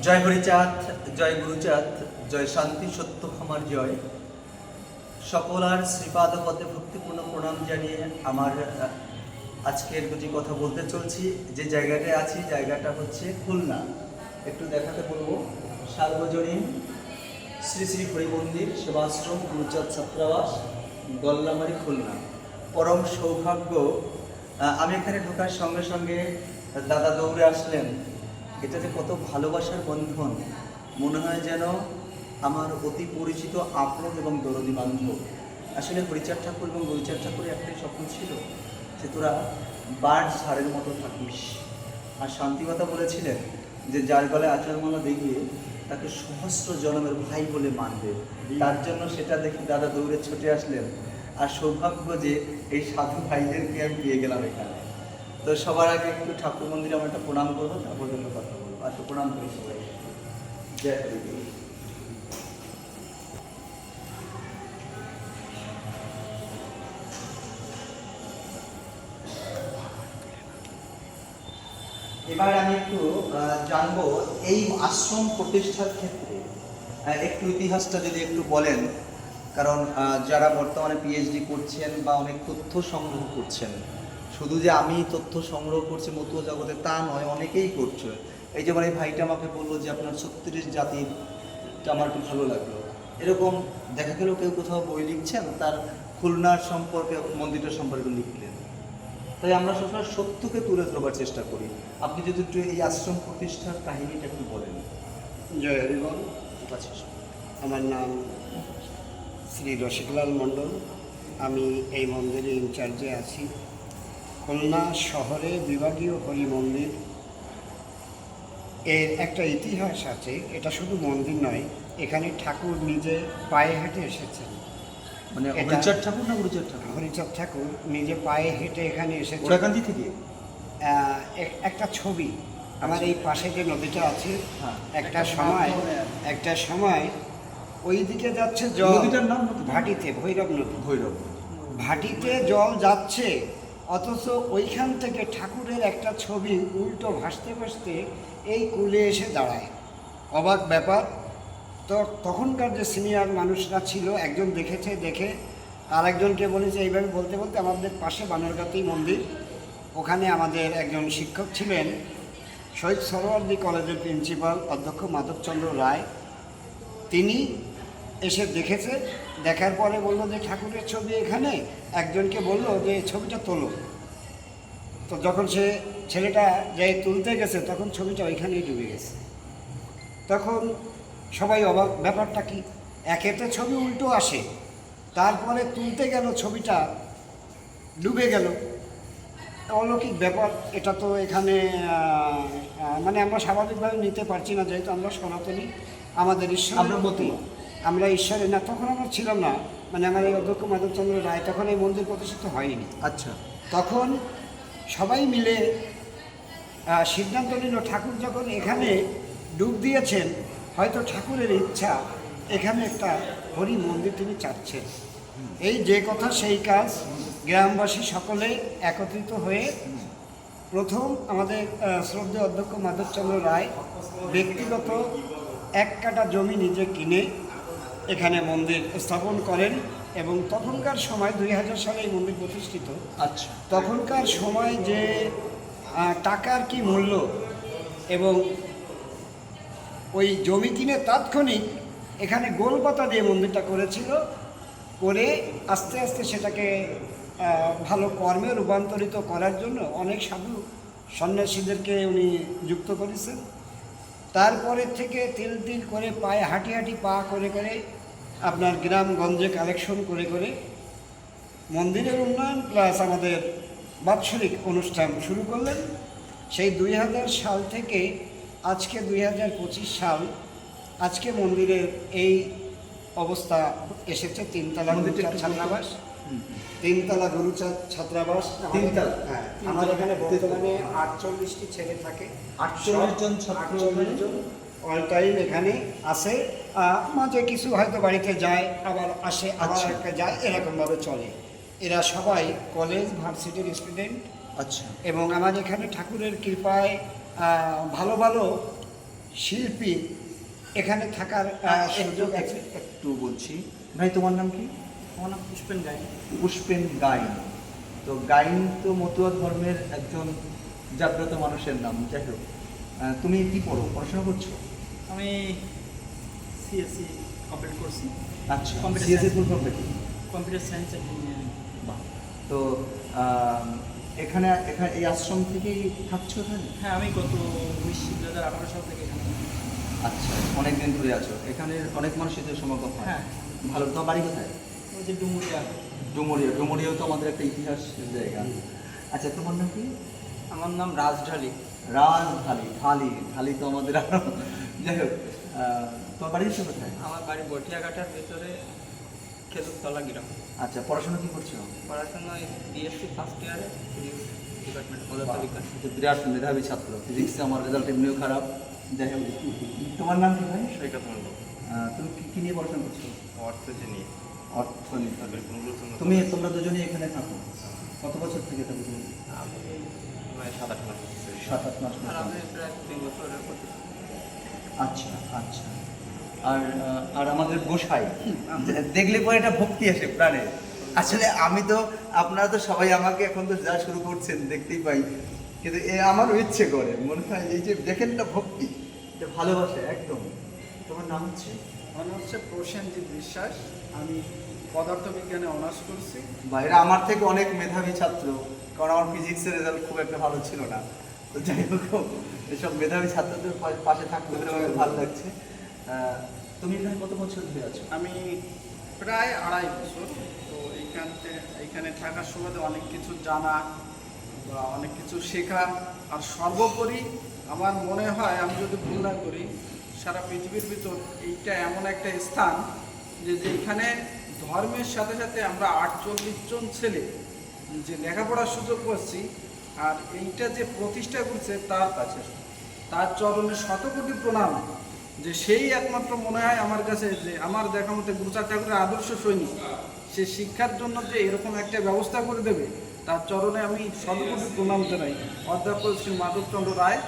জয় হরিচাঁদ, জয় গুরুচাঁদ, জয় শান্তি সত্য ক্ষমার জয়। সকলার শ্রীপাদ পদে ভক্তিপূর্ণ প্রণাম জানিয়ে আমার আজকের যে কথা বলতে চলছি, যে জায়গাটায় আছি জায়গাটা হচ্ছে খুলনা। একটু দেখাতে বলবো, সার্বজনীন শ্রী শ্রী হরি মন্দির সেবাশ্রম গুরুচাঁদ ছাত্রাবাস, গল্লামারি, খুলনা। পরম সৌভাগ্য, আমি এখানে ঢোকার সঙ্গে সঙ্গে দাদা দৌড়ে আসলেন। এটা যে কত ভালোবাসার বন্ধন, মনে হয় যেন আমার অতি পরিচিত আপন এবং দরদি বান্ধব। আসলে হরিচাঁদ ঠাকুর এবং গুরুচাঁদ ঠাকুরের একটাই স্বপ্ন ছিল যে তোরা বার্ড ঝাড়ের মতো থাকিস। আর শান্তিকতা বলেছিলেন যে যার গলায় আচরমালা দেখিয়ে তাকে সহস্র জনমের ভাই বলে মানবে। তার জন্য সেটা দেখে দাদা দৌড়ে ছুটে আসলেন। আর সৌভাগ্য যে এই সাধু ভাইদেরকে আমি পেয়ে গেলাম এখানে। তো সবার আগে একটু ঠাকুর মন্দিরে আমরা একটা প্রণাম করবো, তারপর জন্য কথা বলবো। আচ্ছা, প্রণাম করি সবাই। জয় হরি। এবার আমি একটু জানবো এই আশ্রম প্রতিষ্ঠার ক্ষেত্রে একটু ইতিহাসটা যদি একটু বলেন, কারণ যারা বর্তমানে পিএইচডি করছেন বা অনেক তথ্য সংগ্রহ করছেন, শুধু যে আমি তথ্য সংগ্রহ করছি মতুয়া জগতে তা নয়, অনেকেই করছে। এই যেমন এই ভাইটা আমাকে বললো যে আপনার 36 জাতিরটা আমার একটু ভালো লাগলো। এরকম দেখা গেল কেউ কোথাও বই লিখছেন, তার খুলনার সম্পর্কে মন্দিরটার সম্পর্কে লিখলেন। তাই আমরা সবসময় সত্যকে তুলে ধরবার চেষ্টা করি। আপনি যদি একটু এই আশ্রম প্রতিষ্ঠার কাহিনীটা একটু বলেন। জয় হরিবল। আচ্ছা, আমার নাম শ্রী রসিকলাল মণ্ডল। আমি এই মন্দিরে ইনচার্জে আছি। খুলনা শহরে বিভাগীয় হরি মন্দির, এর একটা ইতিহাস আছে। এটা শুধু মন্দির নয়, এখানে ঠাকুর নিজে পায়ে হেঁটে এসেছেন। মানে হরিচাঁদ ঠাকুর না গুরুচাঁদ ঠাকুর? হরিচাঁদ ঠাকুর নিজে পায়ে হেঁটে এখানে এসেছেন। ওরাকান্দি থেকে একটা ছবি আমার এই পাশে যে নদীটা আছে, হ্যাঁ, একটা সময় ওই দিকে যাচ্ছে জল। নদীটার নাম ভাটিতে, ভৈরব নদী। ভৈরব। ভাটিতে জল যাচ্ছে, অথচ ওইখান থেকে ঠাকুরের একটা ছবি উল্টো ভাসতে ভাসতে এই কূলে এসে দাঁড়ায়। অবাক ব্যাপার। তো তখনকার যে সিনিয়র মানুষরা ছিল, একজন দেখেছে, দেখে আরেকজনকে বলেছে। এইভাবে বলতে বলতে আমাদের পাশে বানরগাতি মন্দির, ওখানে আমাদের একজন শিক্ষক ছিলেন, শহীদ সরোয়ার্দী কলেজের প্রিন্সিপাল অধ্যক্ষ মাধবচন্দ্র রায়। তিনি এসে দেখেছে, দেখার পরে বললো যে ঠাকুরের ছবি এখানে। একজনকে বললো যে ছবিটা তোলো। তো যখন ছেলেটা যাই তুলতে গেছে, তখন ছবিটা ওইখানেই ডুবে গেছে। তখন সবাই অবাক, ব্যাপারটা কি? একেতে ছবি উল্টো আসে, তারপরে তুলতে গেল ছবিটা ডুবে গেল। অলৌকিক ব্যাপার এটা। তো এখানে মানে আমরা স্বাভাবিকভাবে নিতে পারছি না, যেহেতু আমরা সনাতনী। আমাদের ঈশ্বরের প্রতি আমরা ঈশ্বরের না, তখন আমরা ছিলাম না। মানে আমার এই অধ্যক্ষ মাধবচন্দ্র রায়, তখন এই মন্দির প্রতিষ্ঠিত হয়নি। আচ্ছা। তখন সবাই মিলে সিদ্ধান্ত নিল, ঠাকুর যখন এখানে ডুব দিয়েছেন, হয়তো ঠাকুরের ইচ্ছা এখানে একটা হরি মন্দির তিনি চাচ্ছেন। এই যে কথা সেই কাজ। গ্রামবাসী সকলে একত্রিত হয়ে প্রথম আমাদের শ্রদ্ধেয় অধ্যক্ষ মাধবচন্দ্র রায় ব্যক্তিগত 1 কাঠা জমি নিজে কিনে এখানে মন্দির স্থাপন করেন। এবং তখনকার সময় 2000 সালে এই মন্দির প্রতিষ্ঠিত। আচ্ছা। তখনকার সময় যে টাকার কি মূল্য, এবং ওই জমি কিনে তাৎক্ষণিক এখানে গোলপাতা দিয়ে মন্দিরটা করেছিল। করে আস্তে আস্তে সেটাকে ভালো কর্মে রূপান্তরিত করার জন্য অনেক সাধু সন্ন্যাসীদেরকে উনি যুক্ত করেছেন। তারপরে থেকে তিল তিল করে পায়ে হাঁটি হাঁটি পা করে করে আপনার গ্রামগঞ্জে কালেকশন করে করে মন্দিরের উন্নয়ন প্লাস আমাদের বাৎসরিক অনুষ্ঠান শুরু করলেন। সেই 2000 সাল থেকে আজকে 2025 সাল, আজকে মন্দিরের এই অবস্থা এসেছে। 3 তলা গুরুচাঁদ ছাত্রাবাস, 3 তলা গুরুচাঁদ ছাত্রাবাস। হ্যাঁ, আমার এখানে বর্তমানে 48টি ছেলে থাকে। 48 জন ছাত্র, 48 জন অল টাইম এখানে আসে। মাঝে কিছু হয়তো বাড়িতে যায়, আবার আসে, আবার একটা যায়, এরকমভাবে চলে। এরা সবাই কলেজ ভার্সিটির স্টুডেন্ট। আচ্ছা। এবং আমার এখানে ঠাকুরের কৃপায় ভালো ভালো শিল্পী এখানে থাকার সুযোগ আছে। একটু বলছি ভাই, তোমার নাম কি? আমার নাম পুষ্পেন গাই। পুষ্পেন গাইন। তো গাইন তো মতুয়া ধর্মের একজন জাগ্রত মানুষের নাম। যাই হোক, তুমি কি পড়াশোনা করছো? আমি সিএসসি কমপ্লিট করছি, আচ্ছা, Computer CSC science. Full complete. Computer science and engineering. বাহ। তো এখানে এখানে এই আশ্রম থেকেই থাকছো এখানে? হ্যাঁ, আমি গত 2018 সাল থেকে এখানে। আচ্ছা, অনেক দিন ধরে আছো এখানে। অনেক মানুষের সমাগম হয়। হ্যাঁ, ভালো। তোমার বাড়ি কোথায়? ওই যে ডুমুরিয়া। ডুমুরিয়া। ডুমুরিয়াও তো আমাদের একটা ইতিহাস জায়গা। আচ্ছা, তোমার নাম কি? আমার নাম রাজঢালি। রাজঢালি। ঢালি ঢালি তো আমাদের আরো। যাই হোক, তোমার বাড়ি হচ্ছে কোথায়? আমার বাড়ি বটিয়াঘাটার ভিতরে, খেতুকতলা গ্রাম। আচ্ছা, পড়াশোনা কি করছো? পড়াশোনা বিএসসি ফার্স্ট ইয়ারে, ফিজিক্স ডিপার্টমেন্ট, পদার্থবিজ্ঞান। তো বিরাট মেধাবী ছাত্র। ফিজিক্সে আমার রেজাল্ট এমনিও খারাপ। যাই হোক, তোমার নাম কি ভাই? সৈকত মণ্ডল। তুমি কি নিয়ে পড়াশোনা করছো? অর্থনীতি। অর্থনীতি। পুনর্গঠন। তোমরা দুজনেই এখানে থাকো? কত বছর থেকে থাকো তুমি? আমি প্রায় 7-8 মাস হচ্ছে। 7-8 মাস। আর আমি প্রায় 3 বছরের করতেছি। আচ্ছা আচ্ছা। আর আমাদের গোসাই দেখলে পরে একটা ভক্তি আসে প্রাণে। আসলে আমি তো, আপনারা তো সবাই আমাকে এখন তো যা শুরু করছেন দেখতেই পাই, কিন্তু আমারও ইচ্ছে করে, মনে হয় এই যে দেখেন না ভক্তি, এটা ভালোবাসে একদম। তোমার নাম হচ্ছে? আমার নাম হচ্ছে প্রসেনজিৎ বিশ্বাস। আমি পদার্থবিজ্ঞানে অনার্স করছি। বা এরা আমার থেকে অনেক মেধাবী ছাত্র, কারণ আমার ফিজিক্সের রেজাল্ট খুব একটা ভালো ছিল না। তো যাই হোক, এসব মেধাবী ছাত্রদের পাশে থাকতে পেরে আমাকে ভালো লাগছে। তুমি এখানে কত বছর ধরে আছো? আমি প্রায় 2.5 বছর। তো এইখানে থাকার সুবাদে অনেক কিছু জানা বা অনেক কিছু শেখা, আর সর্বোপরি আমার মনে হয়, আমি যদি ভুল না করি, সারা পৃথিবীর ভিতর এইটা এমন একটা স্থান যে যেখানে ধর্মের সাথে সাথে আমরা 48 জন ছেলে যে লেখাপড়ার সুযোগ পাচ্ছি, আর এইটা যে প্রতিষ্ঠা করছে তার চরণে শতকোটি প্রণাম। যে সেই একমাত্র মনে হয় আমার কাছে, যে আমার দেখা মতে গুরুচাঁদ ঠাকুরের আদর্শ সৈনিক, সে শিক্ষার জন্য যে এরকম একটা ব্যবস্থা করে দেবে, তার চরণে আমি শতকোটি প্রণাম জানাই। অধ্যক্ষ শ্রী মাধবচন্দ্র রায়,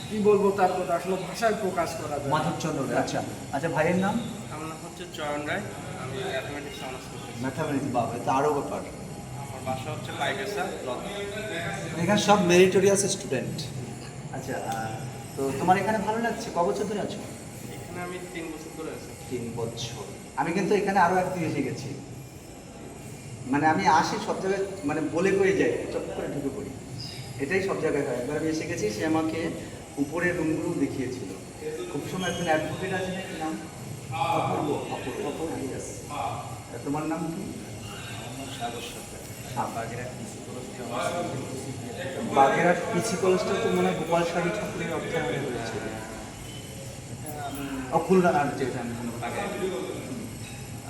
কি বলবো তার কথা, আসলে ভাষায় প্রকাশ করা যায় না। মাধবচন্দ্র রায়। আচ্ছা আচ্ছা, ভাইয়ের নাম? আমার নাম হচ্ছে চয়ন রায়। আমি ম্যাথমেটিক্স অনার্স করতেছি। ম্যাথামেটিক্স। বাবা, এটা আরও ব্যাপার। আমার বাসা হচ্ছে পাইকেসা ব্লক। এখানে সব মেরিটোরিয়াস স্টুডেন্ট। আচ্ছা, তো তোমার এখানে ভালো লাগছে? ক বছর ধরে আছো? এখানে আমি 3 বছর ধরে আছি। 3 বছর। আমি কিন্তু এখানে আরও একদিন এসে গেছি। মানে আমি আসি সব জায়গায়, মানে বলে করে যাই, চট করে ঢুকে পড়ি। এটাই সব জায়গায় হয়। একবার আমি এসে গেছি, সে আমাকে উপরের রুমগুলো দেখিয়েছিল। খুব সময় একজন অ্যাডভোকেট আছে নাকি নাম? অপূর্ব। অপূর্ব। Yes. তোমার নাম কি? সাগর সরকার। বাগেরহাট পিসি কলেজ থেকে অনার্স করতেছি। বাগেরহাট পিসি কলেজটা তো মনে হয় গোপাল শাহী ঠাকুরের অর্থায়নে হয়েছে। খুলনা। আর যেটা আমি বাগেরহাট।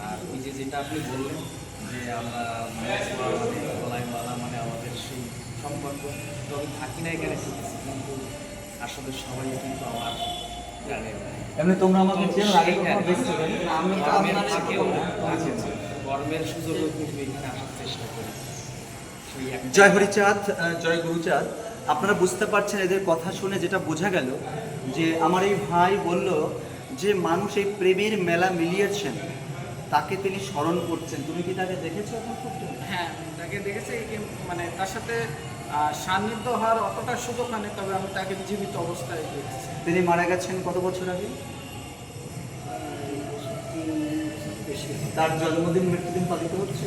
আর ওই যে যেটা আপনি বললেন যে আমরা গলাইমালা মানে আমাদের সেই সম্পর্ক, তো আমি থাকি না এখানে শিখেছি, কিন্তু আসলে সবাই কিন্তু আমার জানে না। এমনি তোমরা আমাকে চেনো? আগে কখনো দেখছো? আমি আমি থেকেও কর্মের সুযোগও কিন্তু এখানে আসার চেষ্টা করি। সেই একটা- জয় হরিচাঁদ, জয় গুরুচাঁদ। আপনারা বুঝতে পারছেন এদের কথা শুনে যেটা বোঝা গেল, যে আমার এই ভাই বলল যে মানুষ এই প্রেমের মেলা মিলিয়েছেন, তাকে তিনি স্মরণ করছেন। তুমি কি তাকে দেখেছো এখন পর্যন্ত? হ্যাঁ, তাকে দেখেছি, মানে তার সাথে সান্নিধ্য হওয়ার অতটা সুযোগ হয়নি, তবে আমি তাকে জীবিত অবস্থায় দেখেছি। তিনি মারা গেছেন কত বছর আগে? তার জন্মদিন মৃত্যুদিন পালিত হচ্ছে।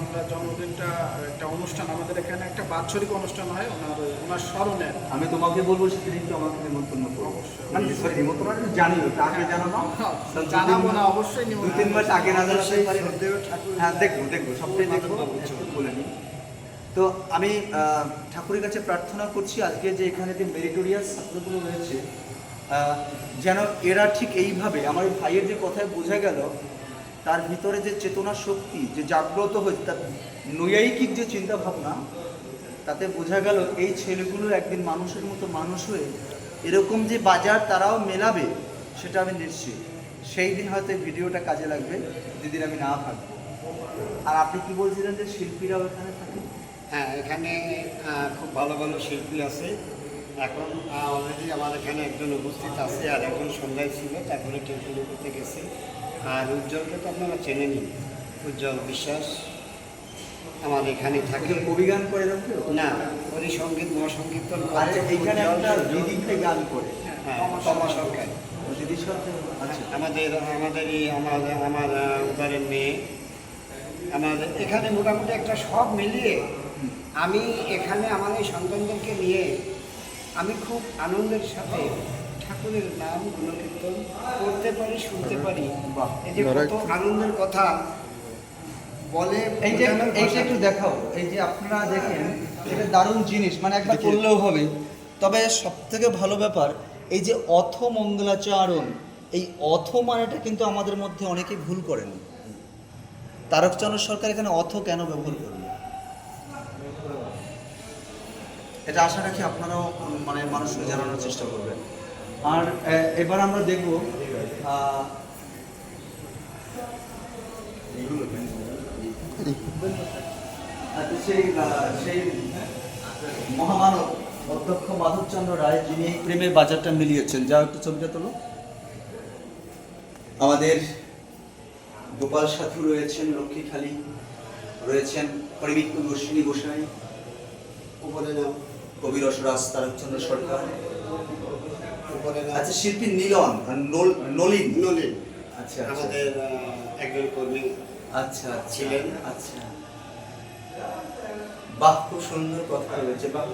আমরা জন্মদিনটা একটা অনুষ্ঠান, আমাদের এখানে একটা বাৎসরিক অনুষ্ঠান হয় ওনার স্মরণে। আমি তোমাকে বলবো সেদিন একটু আমাকে নিমন্ত্রণ করবো। মানে সরি, নিমন্ত্রণ জানিও, আগে জানানো। জানাবো না, অবশ্যই নিব। 2-3 মাস আগে না জানাতে পারি। শ্রদ্ধেয় ঠাকুর। হ্যাঁ, দেখবো সবটাই দেখবো, একটু বলে নিই। তো আমি ঠাকুরের কাছে প্রার্থনা করছি আজকে যে এখানে যে মেরিটোরিয়াস ছাত্রগুলো রয়েছে, যেন এরা ঠিক এইভাবে, আমার এই ভাইয়ের যে কথায় বোঝা গেল, তার ভিতরে যে চেতনা শক্তি যে জাগ্রত হয়েছে, তার নৈয়ায়িক যে চিন্তা ভাবনা, তাতে বোঝা গেল এই ছেলেগুলো একদিন মানুষের মতো মানুষ হয়ে এরকম যে বাজার তারাও মেলাবে, সেটা আমি নিশ্চিত। সেই দিন হয়তো এই ভিডিওটা কাজে লাগবে, যেদিন আমি না থাকবো। আর আপনি কি বলছিলেন যে শিল্পীরাও এখানে থাকে? হ্যাঁ, এখানে খুব ভালো ভালো শিল্পী আছে। এখন অলরেডি আমার এখানে একজন উপস্থিত আছে, আর একজন সন্ধ্যায় ছিল, তারপরে টেম্পল করতে গেছে। আর উজ্জ্বলকে তো আপনারা চেনেনই, উজ্জ্বল বিশ্বাস আমার এখানে থাকে। অভিগান করে এরকম কেউ? না, ওই সঙ্গীত মহাসংকীর্তন আর করে এইখানে উজ্জ্বল, একটা সূর্য। দিদিতে গান করে। হ্যাঁ, তমা সরকার। দিদির সাথে আচ্ছা। আমার উদারের মেয়ে, আমাদের এখানে মোটামুটি একটা সব মিলিয়ে আমি এখানে আমার এই সন্তানদেরকে নিয়ে আমি খুব আনন্দের সাথে ঠাকুরের নাম গুণকীর্তন করতে পারি, শুনতে পারি। বাহ। এই যে কত আনন্দের কথা বলে এই যে বোঝানোর এইটা ভাষা একটু নেই। দেখাও, এই যে আপনারা দেখেন এটা দারুণ জিনিস, মানে একবার করলেও হবে। তবে সব থেকে ভালো ব্যাপার এই যে অথ মঙ্গলাচরণ, এই অথ মানেটা কিন্তু আমাদের মধ্যে অনেকেই ভুল করেন। তারকচন্দ্র সরকার এখানে অথ কেন ব্যবহার করলেন, এটা আশা রাখি আপনারাও মানে মানুষকে জানানোর চেষ্টা করবেন। আর এবার আমরা দেখব সেই মহামানব অধ্যক্ষ মাধবচন্দ্র রায়, যিনি এই প্রেমের বাজারটা মিলিয়েছেন। যাও একটু ছবিটা তোলো। আমাদের গোপাল সাধু রয়েছেন, লক্ষ্মীখালী রয়েছেন, পরিমিত্র গোস্বিনী গোসাই, উপরে নাম, কবি রসরাজ তারকচন্দ্র সরকার, উপরে নাম আচ্ছা শিল্পী নীলন আর নলিন। নলিন, আচ্ছা আমাদের একজন কর্মী আচ্ছা ছিলেন। আচ্ছা, বাহ, খুব সুন্দর কথা রয়েছে। বাহ,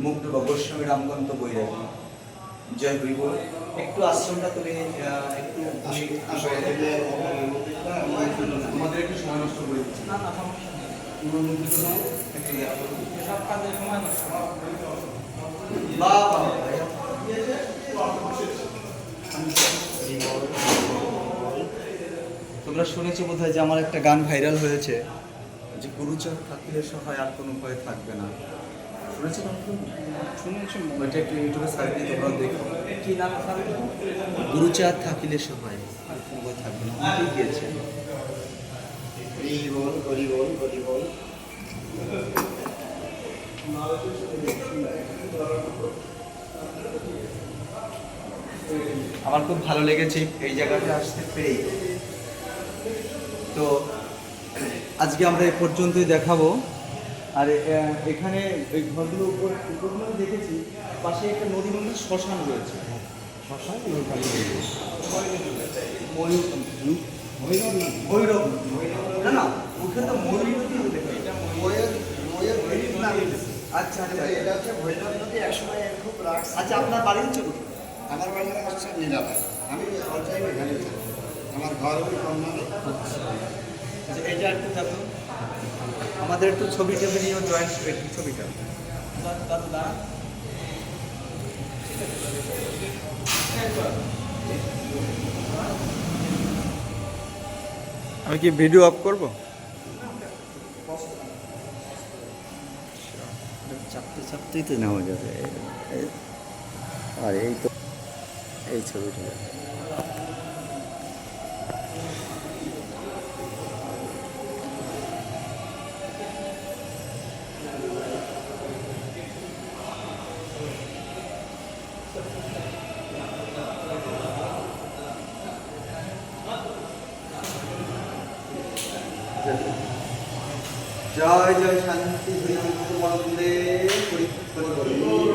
মুগ্ধ বা গোস্বামী রামকান্ত বৈরাগী, জয় হরি বল। একটু আশ্রমটা তুমি একটু আমাদের একটু সময় নষ্ট করে দিচ্ছি। না না সমস্যা নেই, একটু দেখো। সব কাজে সময় নষ্ট হয়। বাহ বাহ, তোমরা শুনেছো বোধহয় যে আমার একটা গান ভাইরাল হয়েছে, যে গুরুচর থাকলে সহায় আর কোনো ভয় থাকবে না। শুনেছো না? শুনেছি ওইটা একটু ইউটিউবে সার্চ দিয়ে তোমরা দেখো। কি নাম স্যার? গুরুচার থাকিলে সহায় আর কোনো ভয় থাকবে না, অনেকেই গিয়েছে। হরিবল হরিবল হরিবল। আমার খুব ভালো লেগেছে এই জায়গাটা আসতে পেরে। তো আজকে আমরা এই পর্যন্তই দেখাবো। আর এখানে ওই ঘরগুলো উপরগুলো আমি দেখেছি, পাশে একটা নদী মন্দির শ্মশান রয়েছে। শ্মশান ভৈরব না না, ওখানে তো ময়ূরী নদী বলে। আচ্ছা আচ্ছা এটা হচ্ছে ভৈরব নদী, একসময় এর খুব রাখছে। আচ্ছা, আপনার বাড়ি হচ্ছে কোথায়? আমার বাড়ি হচ্ছে নিরালায়, আমি অর্জাই এখানে থাকি। আমার ঘর ওই কর্নারে। আচ্ছা, এইটা একটু দেখো, আমাদের একটু ছবি টবি নিয়েও জয়েন্ট একটু ছবিটা। দাদু দা আমি কি ভিডিও অফ করব? চাপতে চাপতেই তো নেওয়া যাবে। আর এই তো এই ছবিটা জয় জয় শান্তি হরি বন্দে হরি হরি।